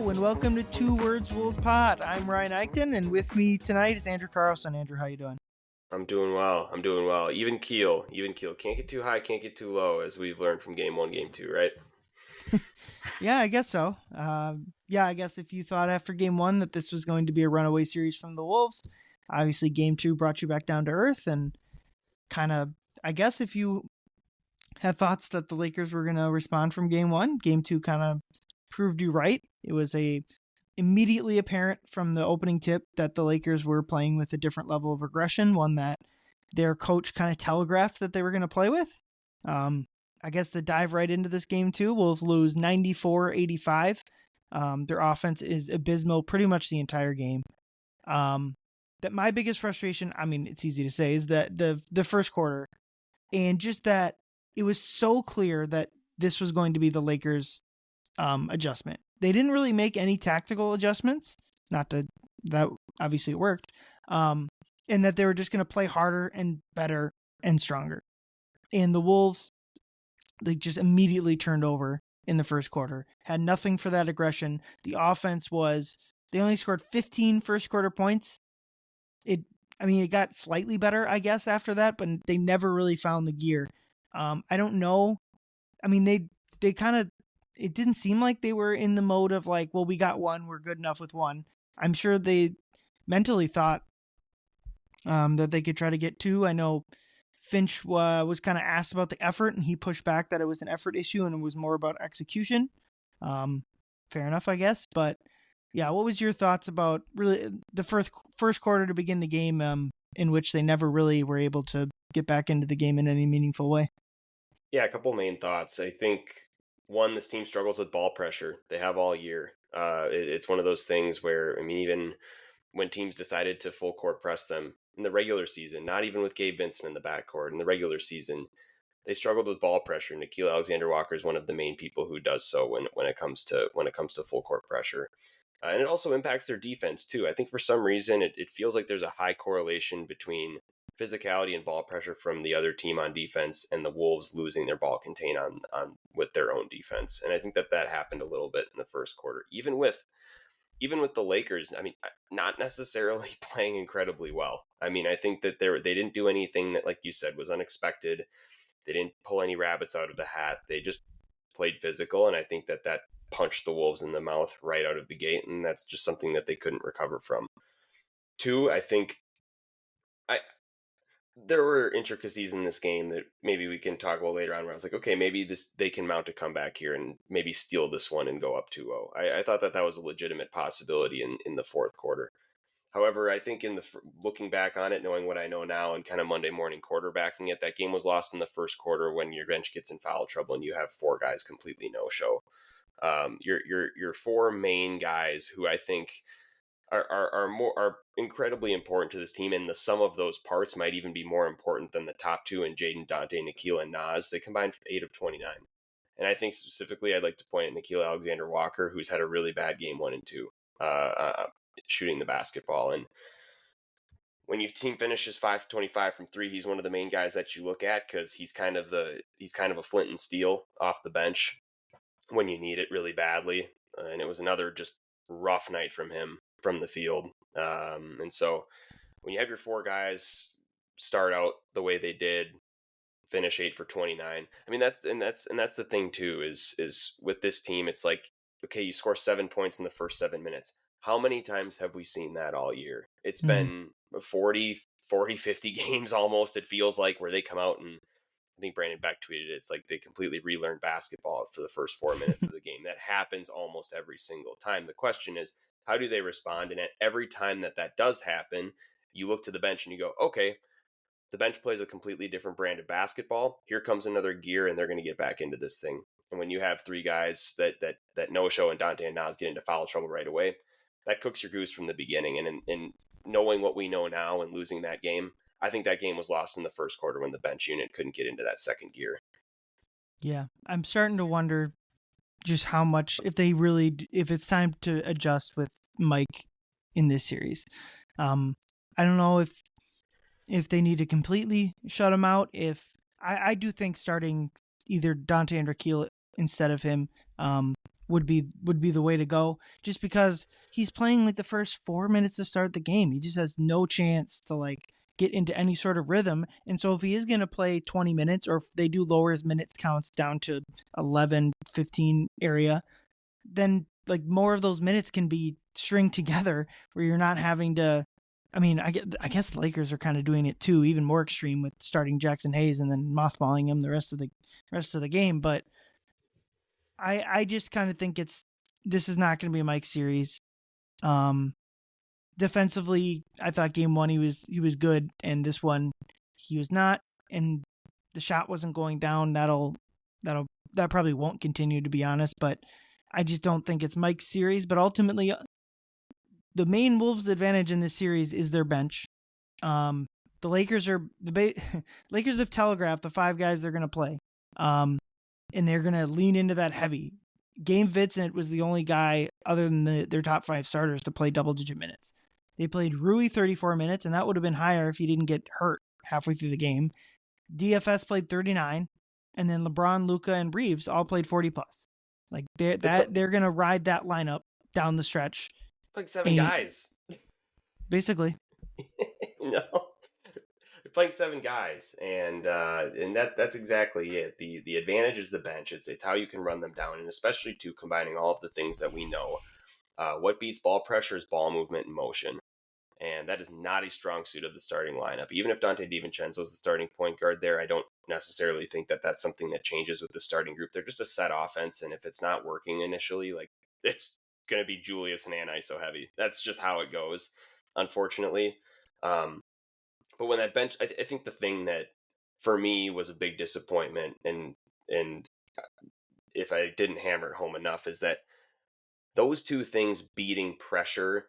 Hello and welcome to Two Words Wolves Pod. I'm Ryan Eichten, and with me tonight is Andrew Carlson. Andrew, how you doing? I'm doing well. Even keel. Can't get too high, can't get too low, as we've learned from game 1, game 2, right? Yeah, I guess so. I guess if you thought after game 1 that this was going to be a runaway series from the Wolves, obviously game 2 brought you back down to earth, and kind of, I guess if you had thoughts that the Lakers were going to respond from game 1, game 2 kind of proved you right. It was immediately apparent from the opening tip that the Lakers were playing with a different level of aggression, one that their coach kind of telegraphed that they were going to play with. I guess to dive right into this game too, Wolves lose 94-85. Their offense is abysmal pretty much the entire game. That my biggest frustration, I mean, it's easy to say, is that the first quarter, and just that it was so clear that this was going to be the Lakers' adjustment. They didn't really make any tactical adjustments. That obviously it worked. And that they were just going to play harder and better and stronger. And the Wolves, they just immediately turned over in the first quarter. Had nothing for that aggression. The offense they only scored 15 first quarter points. It got slightly better, I guess, after that, but they never really found the gear. I don't know. I mean, they kind of, it didn't seem like they were in the mode of like, well, we got one, we're good enough with one. I'm sure they mentally thought that they could try to get two. I know Finch was kind of asked about the effort, and he pushed back that it was an effort issue and it was more about execution. Fair enough, I guess. But yeah, what was your thoughts about really the first quarter to begin the game, in which they never really were able to get back into the game in any meaningful way? Yeah, a couple main thoughts. I think, one, this team struggles with ball pressure. They have all year. It's one of those things where, even when teams decided to full court press them in the regular season, not even with Gabe Vincent in the backcourt, in the regular season, they struggled with ball pressure. Nickeil Alexander-Walker is one of the main people who does so when it comes to full court pressure. And it also impacts their defense too. I think for some reason it feels like there's a high correlation between physicality and ball pressure from the other team on defense and the Wolves losing their ball contain on with their own defense. And I think that happened a little bit in the first quarter, even with the Lakers. Not necessarily playing incredibly well. I think that they didn't do anything that, like you said, was unexpected. They didn't pull any rabbits out of the hat. They just played physical, and I think that punched the Wolves in the mouth right out of the gate, and that's just something that they couldn't recover from. Two, I think there were intricacies in this game that maybe we can talk about later on, where I was like, okay, maybe they can mount a comeback here and maybe steal this one and go up 2-0. I thought that was a legitimate possibility in the fourth quarter. However, I think looking back on it, knowing what I know now and kind of Monday morning quarterbacking it, that game was lost in the first quarter when your bench gets in foul trouble and you have four guys completely no-show. Your four main guys, who I think are incredibly important to this team, and the sum of those parts might even be more important than the top two in Jaden, Dante, Nickeil, and Naz. They combined for 8 of 29. And I think specifically I'd like to point at Nickeil Alexander-Walker, who's had a really bad game 1 and 2, shooting the basketball. And when your team finishes 5-25 from 3, he's one of the main guys that you look at, because he's kind of a flint and steel off the bench when you need it really badly. And it was another just rough night from him from the field. And so when you have your four guys start out the way they did, finish 8 for 29, that's the thing too, is with this team, it's like, okay, you score 7 points in the first 7 minutes. How many times have we seen that all year? It's been 40, 50 games almost, it feels like, where they come out and, I think Brandon Beck tweeted it, it's like they completely relearned basketball for the first 4 minutes of the game. That happens almost every single time. The question is, how do they respond? And at every time that does happen, you look to the bench and you go, okay, the bench plays a completely different brand of basketball. Here comes another gear, and they're going to get back into this thing. And when you have three guys that no-show and Dante and Naz get into foul trouble right away, that cooks your goose from the beginning. And in knowing what we know now and losing that game, I think that game was lost in the first quarter when the bench unit couldn't get into that second gear. Yeah, I'm starting to wonder just how much, if it's time to adjust with Mike in this series. I don't know if they need to completely shut him out. I do think starting either Dante and Nickeil instead of him would be the way to go, just because he's playing like the first 4 minutes to start the game. He just has no chance to like get into any sort of rhythm. And so if he is going to play 20 minutes, or if they do lower his minutes counts down to 11, 15 area, then like more of those minutes can be stringed together where you're not having to. I mean, I guess the Lakers are kind of doing it too, even more extreme with starting Jackson Hayes and then mothballing him the rest of the game. But I just kind of think this is not going to be a Mike series. Defensively, I thought game one he was good, and this one he was not, and the shot wasn't going down. That probably won't continue, to be honest. But I just don't think it's Mike's series. But ultimately, the main Wolves' advantage in this series is their bench. The Lakers Lakers have telegraphed the 5 guys they're going to play, and they're going to lean into that heavy. Gabe Vincent was the only guy other than their top 5 starters to play double-digit minutes. They played Rui 34 minutes, and that would have been higher if he didn't get hurt halfway through the game. DFS played 39, and then LeBron, Luka, and Reeves all played 40 plus. Like they're going to ride that lineup down the stretch. Like 7 guys, basically. No, they're playing 7 guys, and that's exactly it. The advantage is the bench. It's how you can run them down, and especially to combining all of the things that we know. What beats ball pressure is ball movement and motion. And that is not a strong suit of the starting lineup. Even if Dante DiVincenzo is the starting point guard there, I don't necessarily think that that's something that changes with the starting group. They're just a set offense, and if it's not working initially, like it's going to be Julius and ISO heavy. That's just how it goes, unfortunately. But when that bench, I think the thing that for me was a big disappointment, and if I didn't hammer it home enough, is that those 2 things, beating pressure,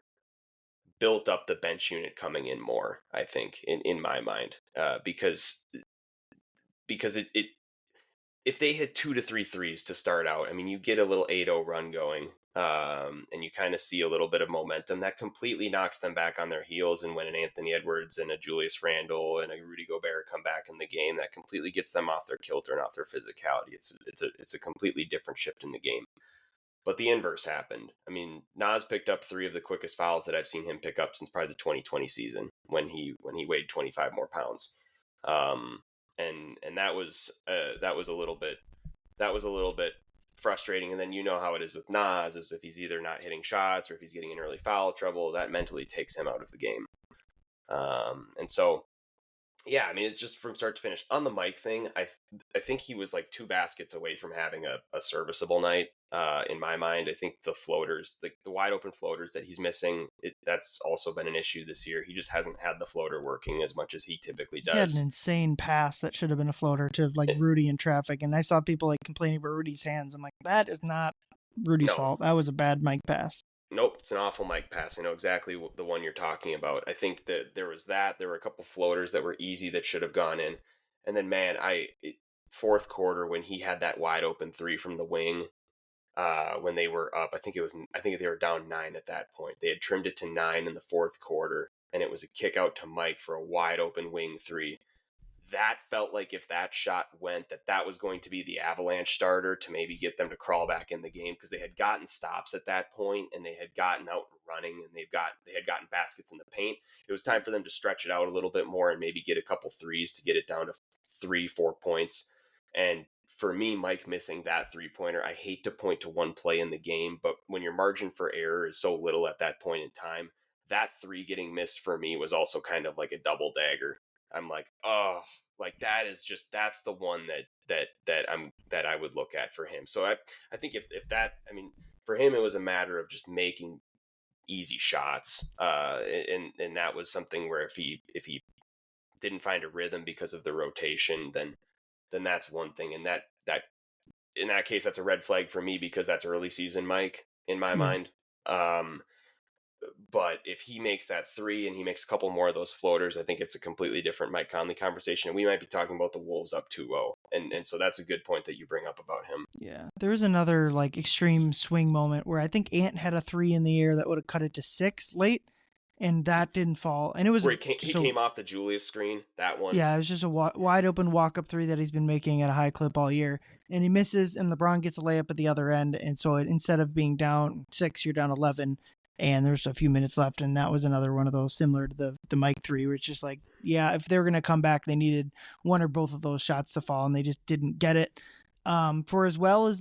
built up the bench unit coming in more, I think, in my mind, because it if they hit 2 to 3 threes to start out, I mean, you get a little 8-0 run going, and you kind of see a little bit of momentum that completely knocks them back on their heels. And when an Anthony Edwards and a Julius Randle and a Rudy Gobert come back in the game, that completely gets them off their kilter and off their physicality. It's a completely different shift in the game. But the inverse happened. I mean, Nas picked up 3 of the quickest fouls that I've seen him pick up since probably the 2020 season when he weighed 25 more pounds. And that was a little bit frustrating. And then you know how it is with Nas, is if he's either not hitting shots or if he's getting in early foul trouble, that mentally takes him out of the game. And so, yeah, I mean, it's just from start to finish. On the Mike thing, I think he was like 2 baskets away from having a serviceable night. In my mind, I think the floaters, the wide open floaters that he's missing, that's also been an issue this year. He just hasn't had the floater working as much as he typically does. He had an insane pass that should have been a floater to like Rudy in traffic, and I saw people like complaining about Rudy's hands. I'm like, that is not Rudy's fault. That was a bad Mike pass. Nope, it's an awful Mike pass. I know exactly the one you're talking about. I think that there was that. There were a couple floaters that were easy that should have gone in. And then, man, fourth quarter when he had that wide open 3 from the wing, when they were up, I think they were down 9 at that point. They had trimmed it to 9 in the fourth quarter, and it was a kick out to Mike for a wide open wing 3. That felt like if that shot went, that was going to be the avalanche starter to maybe get them to crawl back in the game, because they had gotten stops at that point and they had gotten out and running, and they had gotten baskets in the paint. It was time for them to stretch it out a little bit more and maybe get a couple threes to get it down to 3-4 points. And for me, Mike missing that 3-pointer, I hate to point to one play in the game, but when your margin for error is so little at that point in time, that 3 getting missed for me was also kind of like a double dagger. I'm like, oh, like that's the one that I would look at for him. So I think if that, I mean, for him, it was a matter of just making easy shots. And that was something where if he didn't find a rhythm because of the rotation, then that's one thing. And that in that case, that's a red flag for me, because that's early season Mike in my mind. But if he makes that 3 and he makes a couple more of those floaters, I think it's a completely different Mike Conley conversation. And we might be talking about the Wolves up 2-0. And so that's a good point that you bring up about him. Yeah. There was another like extreme swing moment where I think Ant had a 3 in the air that would have cut it to 6 late. and that didn't fall. And it was where he came off the Julius screen, that one. Yeah, it was just a wide open walk up three that he's been making at a high clip all year, and he misses, and LeBron gets a layup at the other end, and so instead of being down 6, you're down 11, and there's a few minutes left, and that was another one of those similar to the Mike three, where it's just like, yeah, if they were gonna come back, they needed one or both of those shots to fall, and they just didn't get it. For as well as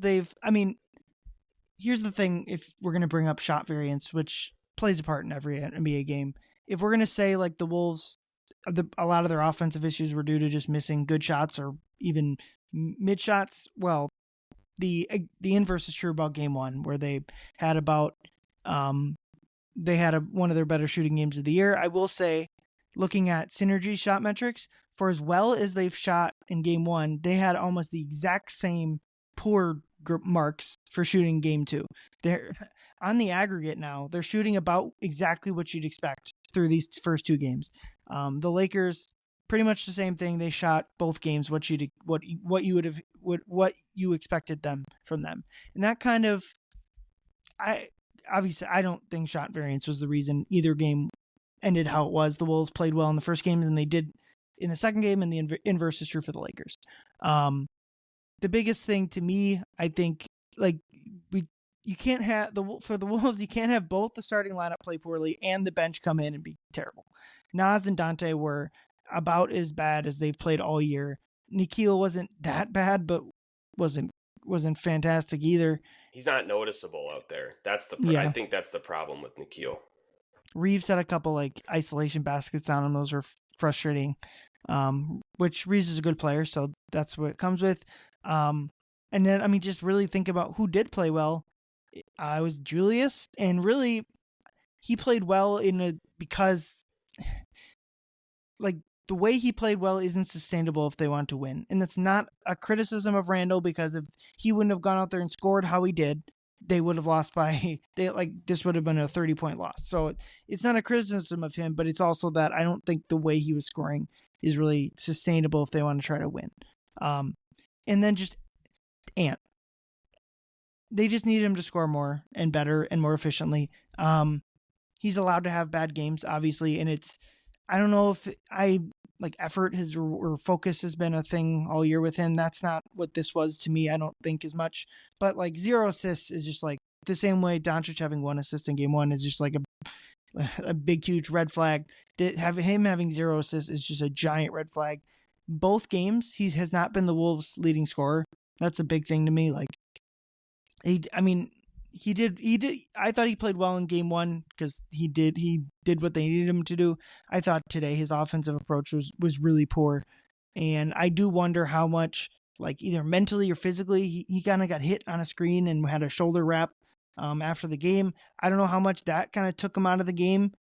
here's the thing: if we're gonna bring up shot variance, which plays a part in every NBA game, if we're gonna say like the Wolves, a lot of their offensive issues were due to just missing good shots or even mid shots, well, the inverse is true about game one, where they had about one of their better shooting games of the year. I will say, looking at synergy shot metrics, for as well as they've shot in game one, they had almost the exact same poor marks for shooting game two. They're on the aggregate now, they're shooting about exactly what you'd expect through these first two games. The Lakers, pretty much the same thing. They shot both games what you expected them from them, and that kind of, I don't think shot variance was the reason either game ended how it was. The Wolves played well in the first game than they did in the second game, and the inverse is true for the Lakers. The biggest thing to me, I think, like you can't have for the Wolves, you can't have both the starting lineup play poorly and the bench come in and be terrible. Nas and Dante were about as bad as they've played all year. Nikhil wasn't that bad, but wasn't fantastic either. He's not noticeable out there. I think that's the problem with Nikhil. Reeves had a couple like isolation baskets on him. Those were frustrating. Which Reeves is a good player, so that's what it comes with. And then, just really think about who did play well. It was Julius, and really, he played well because like the way he played well isn't sustainable if they want to win. And that's not a criticism of Randall, because if he wouldn't have gone out there and scored how he did, they would have lost by this would have been a 30-point loss. So it's not a criticism of him, but it's also that I don't think the way he was scoring is really sustainable if they want to try to win. And then just Ant. They just need him to score more and better and more efficiently. He's allowed to have bad games, obviously, and I don't know if effort or focus has been a thing all year with him. That's not what this was to me, I don't think, as much. But 0 assists is just the same way Doncic having 1 assist in game 1 is just a big, huge red flag. Him having 0 assists is just a giant red flag. Both games, he has not been the Wolves' leading scorer. That's a big thing to me. He did. I thought he played well in game 1 because he did what they needed him to do. I thought today his offensive approach was really poor. And I do wonder how much, either mentally or physically, he kind of got hit on a screen and had a shoulder wrap after the game. I don't know how much that kind of took him out of the game.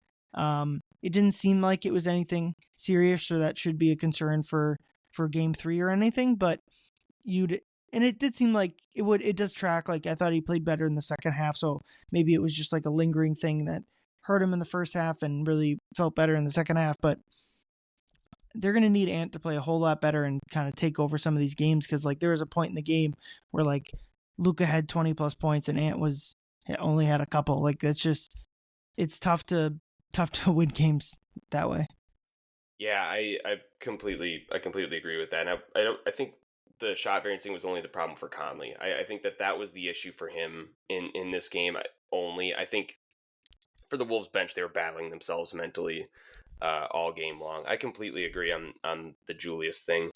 It didn't seem like it was anything serious, or that should be a concern for game 3 or anything, but and it did seem like it does track. I thought he played better in the second half, so maybe it was just a lingering thing that hurt him in the first half and really felt better in the second half. But they're going to need Ant to play a whole lot better and kind of take over some of these games, because there was a point in the game where Luka had 20 plus points and Ant only had a couple. It's tough to win games that way. Yeah, I completely agree with that. And I think the shot variance thing was only the problem for Conley. I think that was the issue for him in this game only. I think for the Wolves bench, they were battling themselves mentally all game long. I completely agree on the Julius thing.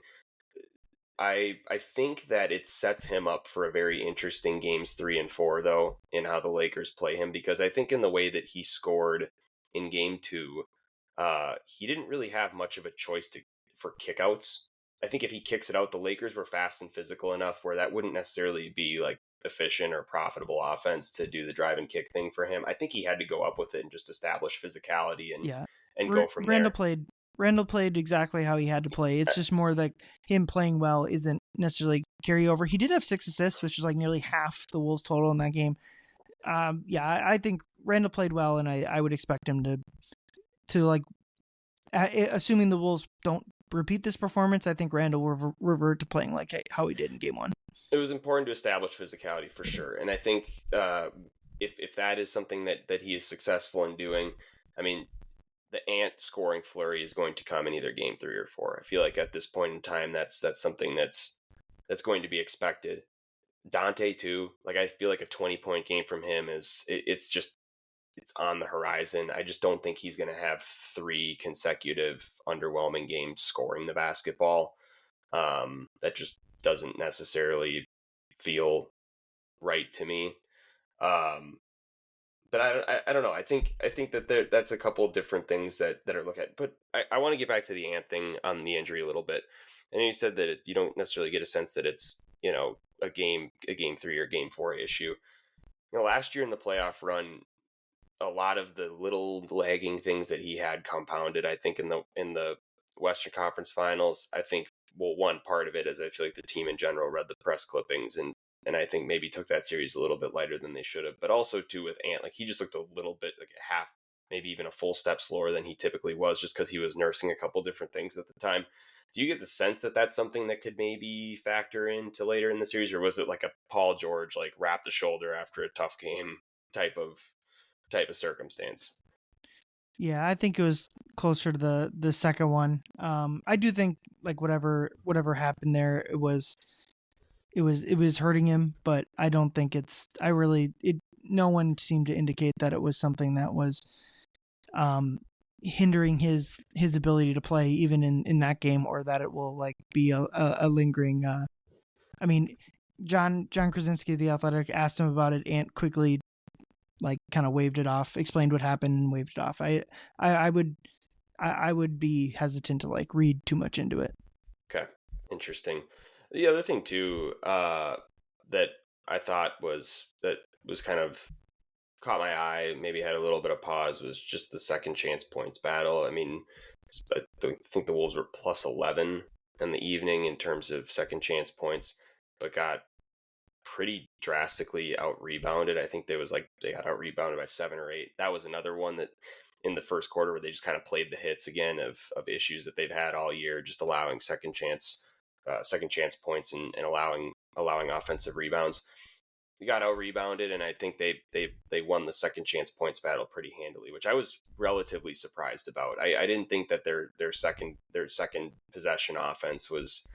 I think that it sets him up for a very interesting games 3 and 4, though, in how the Lakers play him, because I think in the way that he scored in game 2, he didn't really have much of a choice for kickouts. I think if he kicks it out, the Lakers were fast and physical enough where that wouldn't necessarily be efficient or profitable offense to do the drive and kick thing for him. I think he had to go up with it and just establish physicality and go from there. Randall played exactly how he had to play. It's just more him playing well isn't necessarily carryover. He did have 6 assists, which is nearly half the Wolves total in that game. I think Randall played well, and I would expect him to assuming the Wolves don't repeat this performance, I think Randall will revert to playing how he did in game 1. It was important to establish physicality for sure. And I think if that is something that he is successful in doing, the Ant scoring flurry is going to come in either game 3 or 4. I feel like at this point in time, that's something that's going to be expected. Dante too. Like I feel like a 20-point game from him it's on the horizon. I just don't think he's going to have 3 consecutive underwhelming games scoring the basketball. That just doesn't necessarily feel right to me. But I don't know. I think that that's a couple of different things that are looked at. But I want to get back to the Ant thing on the injury a little bit. And you said that you don't necessarily get a sense that it's a game 3 or game 4 issue. Last year in the playoff run, a lot of the little lagging things that he had compounded. I think in the Western Conference Finals, I think one part of it is I feel like the team in general read the press clippings and I think maybe took that series a little bit lighter than they should have. But also too with Ant, like he just looked a little bit like a half, maybe even a full step slower than he typically was, just because he was nursing a couple different things at the time. Do you get the sense that that's something that could maybe factor into later in the series, or was it like a Paul George like wrap the shoulder after a tough game type of circumstance? Yeah, I think it was closer to the second one. I do think like whatever happened there, it was hurting him, but I don't think no one seemed to indicate that it was something that was hindering his ability to play even in that game, or that it will like be a lingering I mean, John Krasinski, the Athletic, asked him about it. Ant quickly like kind of waved it off, explained what happened and waved it off. I would be hesitant to like read too much into it. Okay. Interesting. The other thing too, that I thought was kind of caught my eye, maybe had a little bit of pause, was just the second chance points battle. I mean, I think the Wolves were plus 11 in the evening in terms of second chance points, but got pretty drastically out rebounded. I think they got out rebounded by 7 or 8. That was another one that in the first quarter where they just kind of played the hits again of issues that they've had all year, just allowing second chance points and allowing offensive rebounds. They got out rebounded, and I think they won the second chance points battle pretty handily, which I was relatively surprised about. I didn't think that their second possession offense was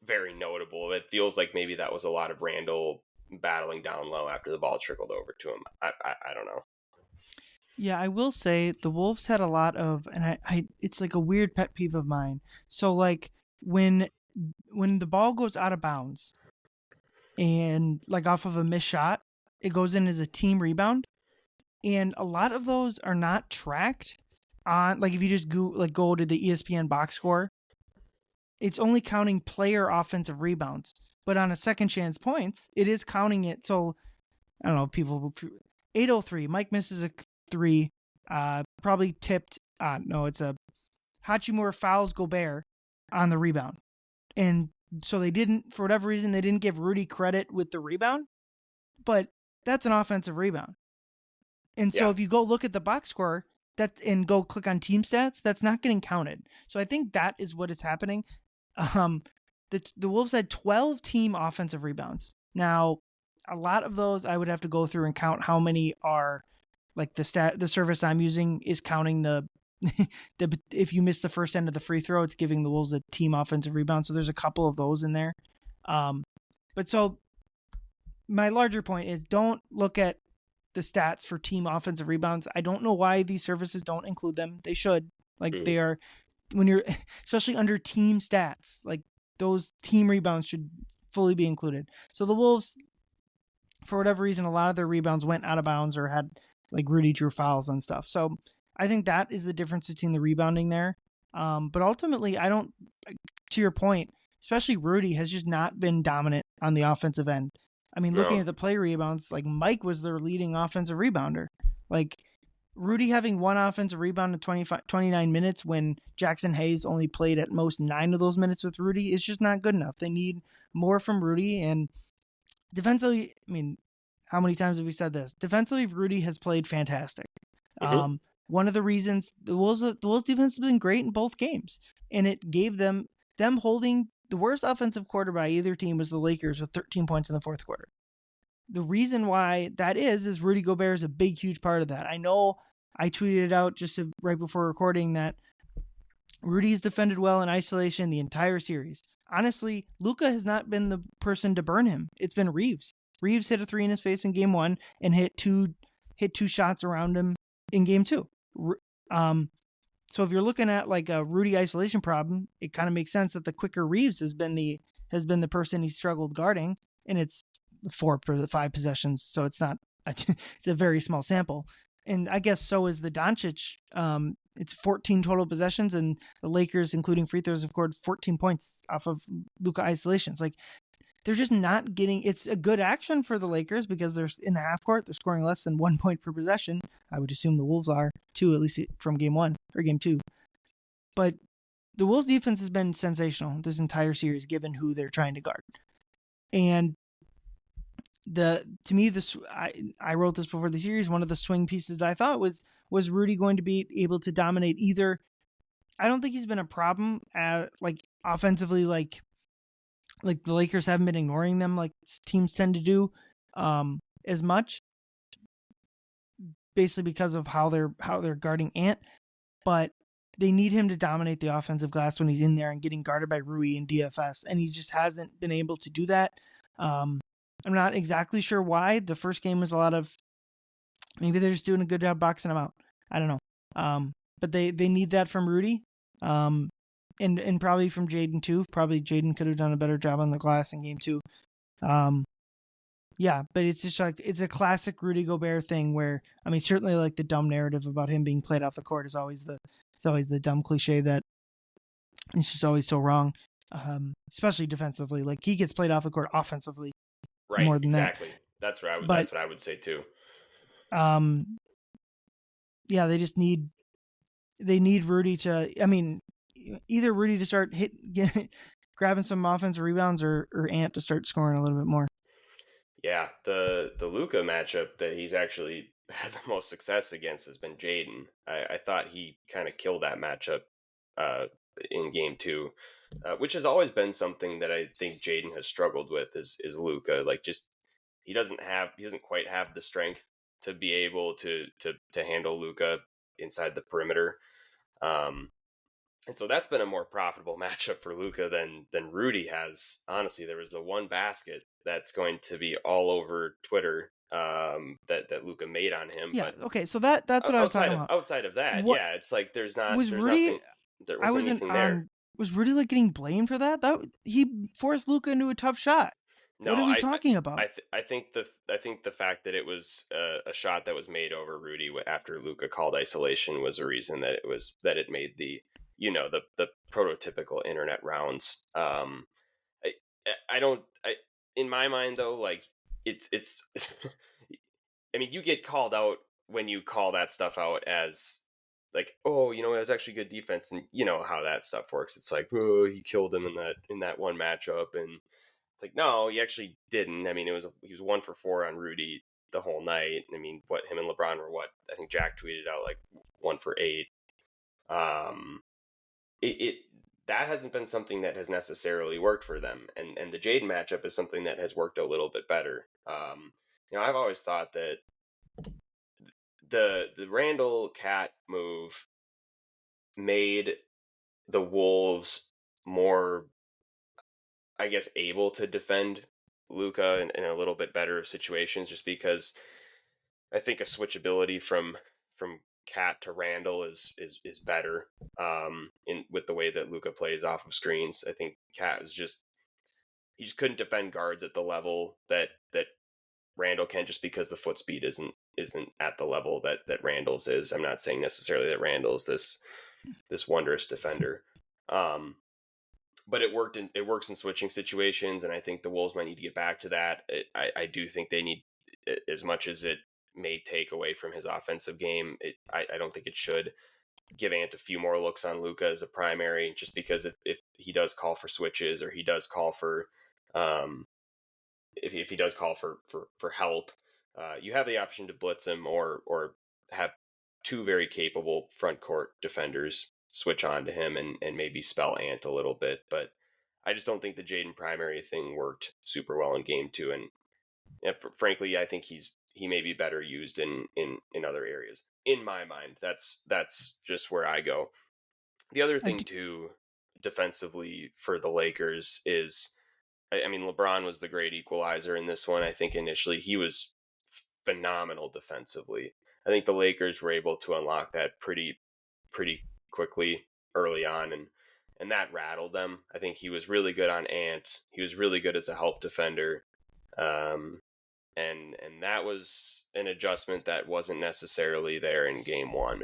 very notable. It feels like maybe that was a lot of Randall battling down low after the ball trickled over to him. I don't know. Yeah, I will say the Wolves had a lot of, and I it's like a weird pet peeve of mine. So like when the ball goes out of bounds and like off of a missed shot, it goes in as a team rebound, and a lot of those are not tracked on, like if you just go to the ESPN box score, it's only counting player offensive rebounds. But on a second chance points, it is counting it. So I don't know, people 803, Mike misses a 3, probably tipped. No, it's a Hachimura fouls Gobert on the rebound. And so they didn't, for whatever reason, they didn't give Rudy credit with the rebound, but that's an offensive rebound. And so if you go look at the box score and go click on team stats, that's not getting counted. So I think that is what is happening. The Wolves had 12 team offensive rebounds. Now, a lot of those I would have to go through and count how many are like the service I'm using is counting if you miss the first end of the free throw, it's giving the Wolves a team offensive rebound. So there's a couple of those in there. But so my larger point is don't look at the stats for team offensive rebounds. I don't know why these services don't include them. They should. Like they are, when you're especially under team stats, like those team rebounds should fully be included. So the Wolves, for whatever reason, a lot of their rebounds went out of bounds or had like Rudy drew fouls and stuff. So I think that is the difference between the rebounding there. But ultimately, to your point, especially Rudy has just not been dominant on the offensive end. I mean, looking at the play rebounds, like Mike was their leading offensive rebounder. Like Rudy having one offensive rebound in 29 minutes when Jackson Hayes only played at most 9 of those minutes with Rudy is just not good enough. They need more from Rudy. And defensively, I mean, how many times have we said this? Defensively, Rudy has played fantastic. One of the reasons the Wolves defense has been great in both games, and it gave them holding the worst offensive quarter by either team was the Lakers with 13 points in the fourth quarter. The reason why that is Rudy Gobert is a big, huge part of that. I know I tweeted it out right before recording that Rudy's defended well in isolation the entire series. Honestly, Luka has not been the person to burn him. It's been Reeves. Reeves hit a 3 in his face in game 1 and hit two shots around him in game 2. So if you're looking at like a Rudy isolation problem, it kind of makes sense that the quicker Reeves has been the person he struggled guarding, and it's 4 or 5 possessions, so it's not it's a very small sample. And I guess so is the Doncic. It's 14 total possessions, and the Lakers, including free throws, have scored 14 points off of Luka isolations. Like, they're just not getting. It's a good action for the Lakers because they're in the half court. They're scoring less than 1 point per possession. I would assume the Wolves are too, at least from game 1 or game 2. But the Wolves defense has been sensational this entire series, given who they're trying to guard. And to me, I wrote this before the series. One of the swing pieces I thought was Rudy going to be able to dominate either. I don't think he's been a problem like offensively, like the Lakers haven't been ignoring them like teams tend to do as much, basically because of how they're guarding Ant. But they need him to dominate the offensive glass when he's in there and getting guarded by Rui and DFS, and he just hasn't been able to do that. I'm not exactly sure why. The first game was a lot of maybe they're just doing a good job boxing him out. I don't know. But they need that from Rudy. And probably from Jaden too. Probably Jaden could have done a better job on the glass in game 2. Yeah, but it's just like it's a classic Rudy Gobert thing where, I mean, certainly like the dumb narrative about him being played off the court is always the dumb cliche that it's just always so wrong. Especially defensively. Like, he gets played off the court offensively. Right, more than exactly. That. That's what I would say too. Yeah, they just need Rudy to. I mean, either Rudy to start grabbing some offensive rebounds, or Ant to start scoring a little bit more. Yeah, the Luka matchup that he's actually had the most success against has been Jaden. I thought he kind of killed that matchup in game 2, which has always been something that I think Jaden has struggled with is Luka. Like, just he doesn't quite have the strength to be able to handle Luka inside the perimeter. And so that's been a more profitable matchup for Luka than Rudy has. Honestly, there was the one basket that's going to be all over Twitter that Luka made on him. Yeah. But okay. So that's what I was talking about. Outside of that, yeah, it's like there's Rudy? Nothing. There wasn't anything there. Was Rudy like getting blamed for that? He forced Luka into a tough shot. No, what are we talking about? I think the fact that it was a shot that was made over Rudy after Luka called isolation was a reason that it made the the prototypical internet rounds. In my mind though, like it's I mean, you get called out when you call that stuff out as like, oh, it was actually good defense, and you know how that stuff works. It's like, oh, he killed him in that one matchup, and it's like, no, he actually didn't. I mean, he was 1 for 4 on Rudy the whole night. I mean, him and LeBron were I think Jack tweeted out like 1 for 8. That hasn't been something that has necessarily worked for them, and the Jaden matchup is something that has worked a little bit better. I've always thought that the Randall Cat move made the Wolves more, I guess, able to defend Luka in a little bit better of situations, just because I think a switchability from Cat to Randall is better with the way that Luka plays off of screens. I think Cat is he just couldn't defend guards at the level that Randall can, just because the foot speed isn't at the level that Randall's is. I'm not saying necessarily that Randall's this wondrous defender. But it works in switching situations, and I think the Wolves might need to get back to that. I do think they need, as much as it may take away from his offensive game, I don't think it should give Ant a few more looks on Luka as a primary, just because if he does call for switches, or he does call for if he does call for help, you have the option to blitz him or have 2 very capable front court defenders switch on to him and maybe spell Ant a little bit. But I just don't think the Jaden primary thing worked super well in game 2, and frankly, I think he's he may be better used in other areas. In my mind, that's just where I go. The other thing too, defensively for the Lakers is, I mean, LeBron was the great equalizer in this one. I think initially he was phenomenal defensively. I think the Lakers were able to unlock that pretty quickly early on, and that rattled them. I think he was really good on Ant. He was really good as a help defender. And that was an adjustment that wasn't necessarily there in game one.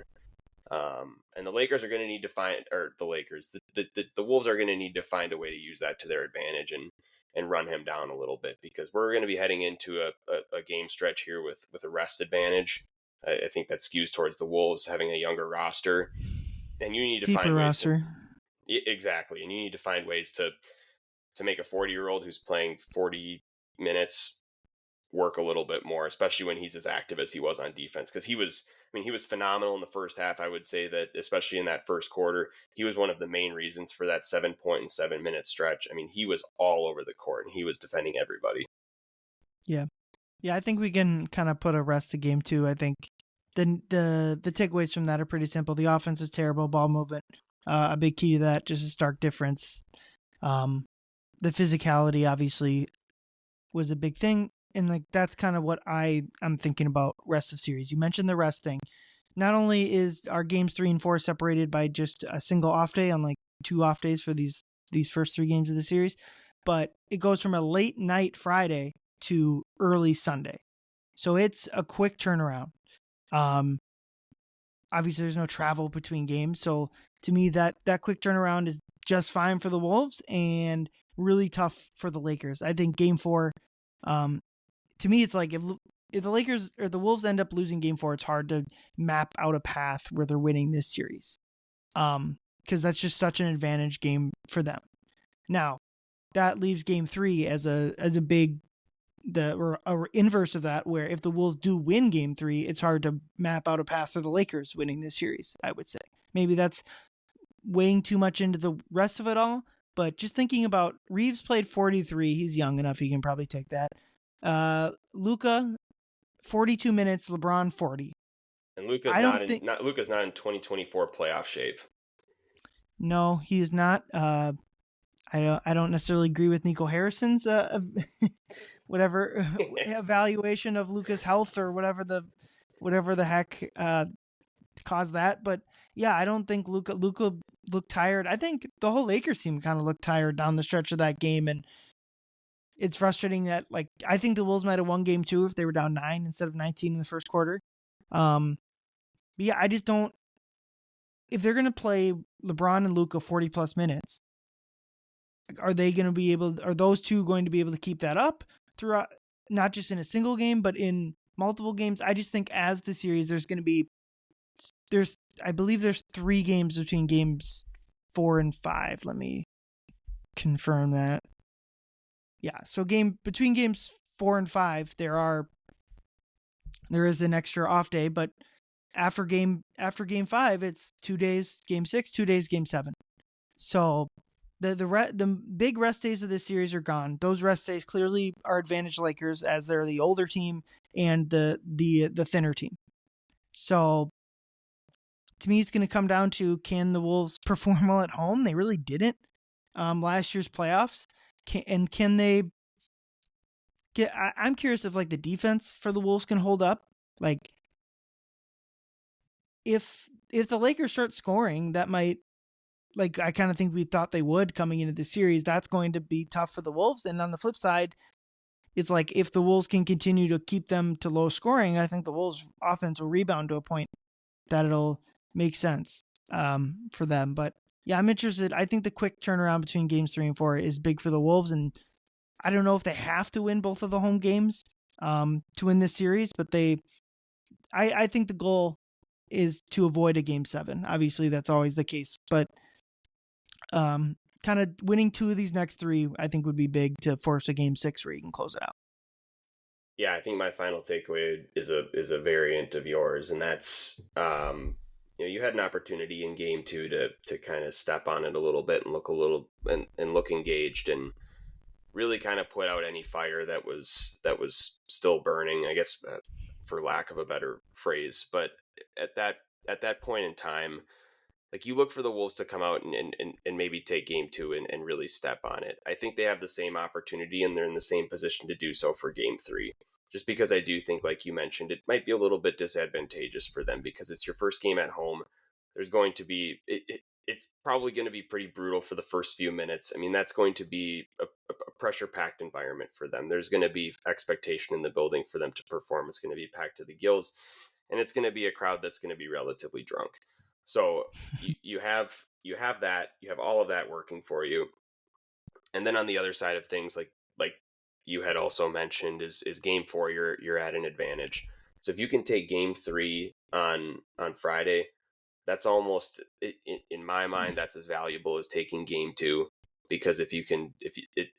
And the Lakers are going to need to find, or the Lakers, the Wolves are going to need to find a way to use that to their advantage and run him down a little bit, because we're going to be heading into a game stretch here with a rest advantage. I think that skews towards the Wolves having a younger roster, and you need to find ways roster. Exactly, and you need to find ways to make a 40-year-old who's playing 40 minutes work a little bit more, especially when he's as active as he was on defense, because he was phenomenal in the first half. I would say that, especially in that first quarter, he was one of the main reasons for that 7.7-minute stretch. I mean, he was all over the court and he was defending everybody. Yeah, I think we can kind of put a rest to game two. I think the takeaways from that are pretty simple. The offense is terrible, ball movement, a big key to that, just a stark difference. The physicality obviously was a big thing. And like that's kind of what I'm thinking about rest of series. You mentioned the rest thing. Not only is our games 3 and 4 separated by just a single off day, on like 2 off days for these first 3 games of the series, but it goes from a late night Friday to early Sunday. So it's a quick turnaround. Obviously there's no travel between games. So to me that quick turnaround is just fine for the Wolves and really tough for the Lakers. I think game 4, to me, it's like if the Lakers or the Wolves end up losing game 4, it's hard to map out a path where they're winning this series. Because that's just such an advantage game for them. Now, that leaves game 3 as a big, or inverse of that, where if the Wolves do win game 3, it's hard to map out a path for the Lakers winning this series, I would say. Maybe that's weighing too much into the rest of it all, but just thinking about Reeves played 43. He's young enough. He can probably take that. Luka, 42 minutes, LeBron 40. And Luka's not in 2024 playoff shape. No, he is not. I don't necessarily agree with Nico Harrison's whatever evaluation of Luka's health or whatever the heck caused that. But yeah, I don't think Luka looked tired. I think the whole Lakers team kind of looked tired down the stretch of that game, and it's frustrating that, like, I think the Wolves might have won game 2 if they were down 9 instead of 19 in the first quarter. But yeah, I just don't. If they're going to play LeBron and Luka 40 plus minutes, are those two going to be able to keep that up throughout, not just in a single game, but in multiple games? I just think as the series, I believe there's 3 games between games 4 and 5. Let me confirm that. Yeah, so between games 4 and 5, there is an extra off day, but after game 5, it's 2 days game 6, 2 days game 7. So the big rest days of this series are gone. Those rest days clearly are advantage Lakers, as they're the older team and the thinner team. So to me, it's going to come down to, can the Wolves perform well at home? They really didn't last year's playoffs. Can they get? I'm curious if like the defense for the Wolves can hold up. Like if the Lakers start scoring, that might, like, I kind of think we thought they would coming into the series. That's going to be tough for the Wolves. And on the flip side, it's like if the Wolves can continue to keep them to low scoring, I think the Wolves offense will rebound to a point that it'll make sense for them. But yeah, I'm interested. I think the quick turnaround between games 3 and 4 is big for the Wolves, and I don't know if they have to win both of the home games to win this series, but I think the goal is to avoid a game 7. Obviously, that's always the case, but kind of winning 2 of these next 3, I think, would be big to force a game 6 where you can close it out. Yeah, I think my final takeaway is a variant of yours, and that's you had an opportunity in game 2 to kind of step on it a little bit and look a little and look engaged, and really kind of put out any fire that was still burning, I guess, for lack of a better phrase. But at that point in time, like, you look for the Wolves to come out and maybe take game two and really step on it. I think they have the same opportunity, and they're in the same position to do so for game three. Just because I do think, like you mentioned, it might be a little bit disadvantageous for them because it's your first game at home. There's going to be, it's probably going to be pretty brutal for the first few minutes. I mean, that's going to be a pressure-packed environment for them. There's going to be expectation in the building for them to perform. It's going to be packed to the gills, and it's going to be a crowd that's going to be relatively drunk. So you have that, you have all of that working for you. And then on the other side of things, like you had also mentioned, is game four, you're at an advantage. So if you can take game three on Friday, that's almost, in my mind, that's as valuable as taking game two, because it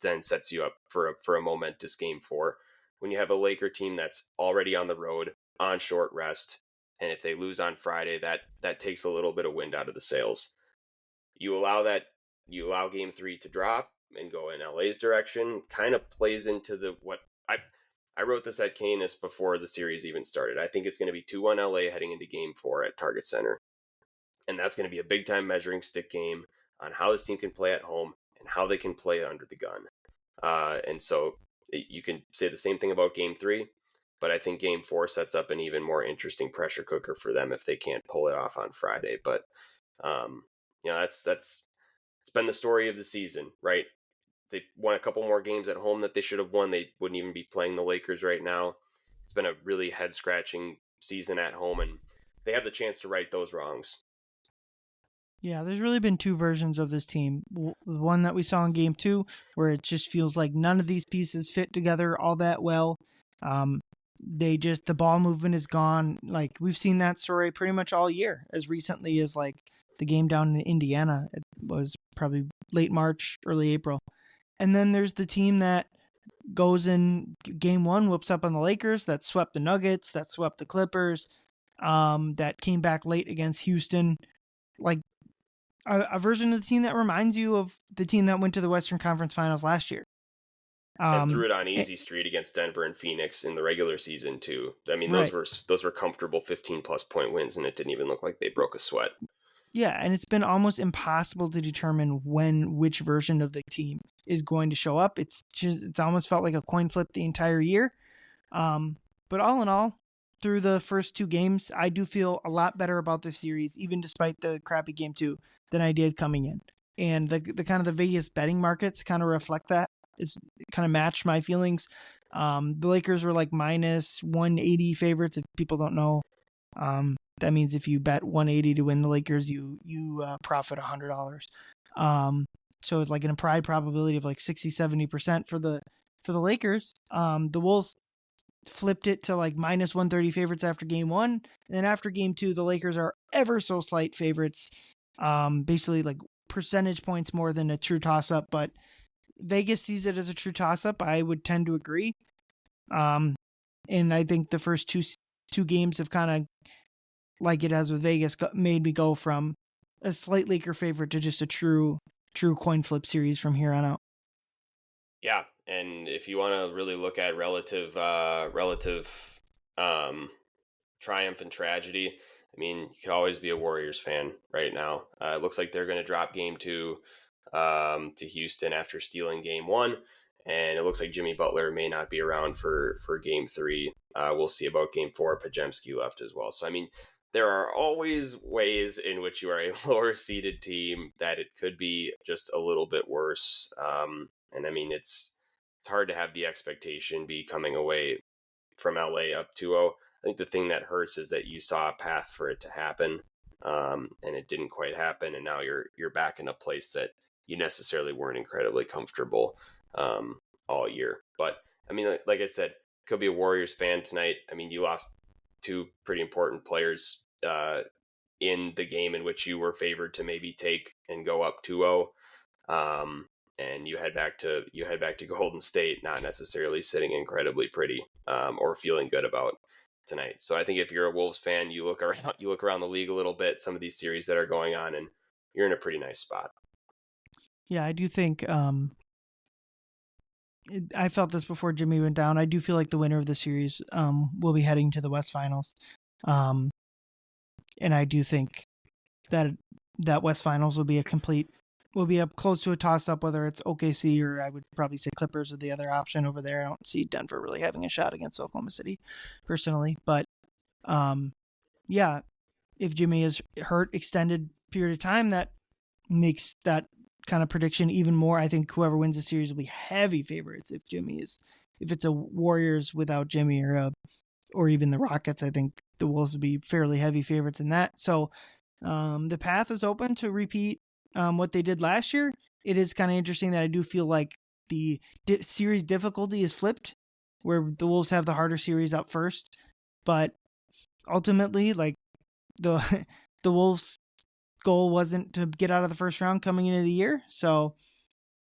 then sets you up for a momentous game four when you have a Laker team that's already on the road on short rest. And if they lose on Friday, that takes a little bit of wind out of the sails. You allow game three to drop and go in LA's direction, kind of plays into what I wrote this at Canis before the series even started. I think it's going to be 2-1 LA heading into game four at Target Center. And that's going to be a big time measuring stick game on how this team can play at home and how they can play under the gun. And so you can say the same thing about game three, but I think game four sets up an even more interesting pressure cooker for them if they can't pull it off on Friday. But, that's it's been the story of the season, right? They won a couple more games at home that they should have won. They wouldn't even be playing the Lakers right now. It's been a really head scratching season at home, and they have the chance to right those wrongs. Yeah, there's really been two versions of this team. The one that we saw in game two, where it just feels like none of these pieces fit together all that well. The ball movement is gone. Like, we've seen that story pretty much all year, as recently as like the game down in Indiana. It was probably late March, early April. And then there's the team that goes in game one, whoops up on the Lakers, that swept the Nuggets, that swept the Clippers, that came back late against Houston. Like, a version of the team that reminds you of the team that went to the Western Conference Finals last year. And threw it on easy street against Denver and Phoenix in the regular season too. I mean, those were comfortable 15+ point wins, and it didn't even look like they broke a sweat. Yeah, and it's been almost impossible to determine which version of the team is going to show up. It's almost felt like a coin flip the entire year. But all in all, through the first two games, I do feel a lot better about the series, even despite the crappy game two, than I did coming in. And the kind of the Vegas betting markets kind of reflect that. It's kind of matched my feelings. The Lakers were like minus 180 favorites. If people don't know, that means if you bet 180 to win the Lakers, you profit $100. So it's like an implied probability of like 60-70% for the Lakers. The Wolves flipped it to like minus 130 favorites after game one, and then after game two, the Lakers are ever so slight favorites, basically like percentage points more than a true toss-up, but Vegas sees it as a true toss-up. I would tend to agree. And I think the first two games have kind of, like it has with Vegas, made me go from a slight Laker favorite to just a true coin flip series from here on out. Yeah, and if you want to really look at relative triumph and tragedy, I mean, you could always be a Warriors fan right now. It looks like they're going to drop game two to Houston after stealing game one, and it looks like Jimmy Butler may not be around for game three. We'll see about game four. Pajemski left as well. So, I mean, there are always ways in which you are a lower seeded team that it could be just a little bit worse. And I mean, it's hard to have the expectation be coming away from LA up 2-0. I think the thing that hurts is that you saw a path for it to happen, and it didn't quite happen. And now you're back in a place that you necessarily weren't incredibly comfortable all year. But I mean, like I said, could be a Warriors fan tonight. I mean, you lost two pretty important players in the game in which you were favored to maybe take and go up 2-0. And you head back to Golden State, not necessarily sitting incredibly pretty or feeling good about tonight. So I think if you're a Wolves fan, you look around the league a little bit, some of these series that are going on, and you're in a pretty nice spot. Yeah, I do think I felt this before Jimmy went down. I do feel like the winner of the series will be heading to the West Finals. And I do think that West Finals will be up close to a toss-up, whether it's OKC or I would probably say Clippers are the other option over there. I don't see Denver really having a shot against Oklahoma City, personally. But, yeah, if Jimmy is hurt extended period of time, that makes that kind of prediction even more. I think whoever wins the series will be heavy favorites if it's a Warriors without Jimmy or even the Rockets. I think the Wolves would be fairly heavy favorites in that. So the path is open to repeat what they did last year. It is kind of interesting that I do feel like the series difficulty is flipped, where the Wolves have the harder series up first. But ultimately, like the Wolves' goal wasn't to get out of the first round coming into the year, so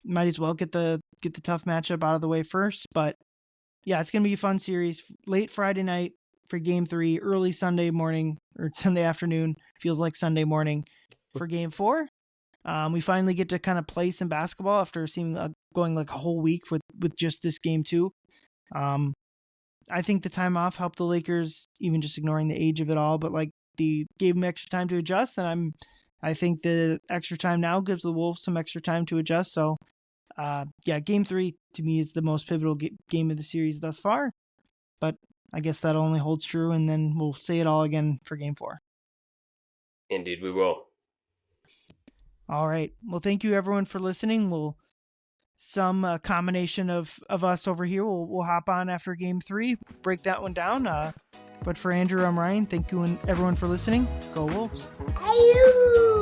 might as well get the tough matchup out of the way first. But yeah, it's gonna be a fun series. Late Friday night for Game 3, early Sunday morning or Sunday afternoon. Feels like Sunday morning for Game 4. We finally get to kind of play some basketball after going like a whole week with just this Game 2. I think the time off helped the Lakers, even just ignoring the age of it all, but like gave them extra time to adjust, and I think the extra time now gives the Wolves some extra time to adjust. So, yeah, Game 3 to me is the most pivotal game of the series thus far, but I guess that only holds true, and then we'll say it all again for Game 4. Indeed, we will. All right. Well, thank you everyone for listening. Some combination of us over here. We'll hop on after Game 3, break that one down. But for Andrew, I'm Ryan. Thank you and everyone for listening. Go Wolves. Ayoo!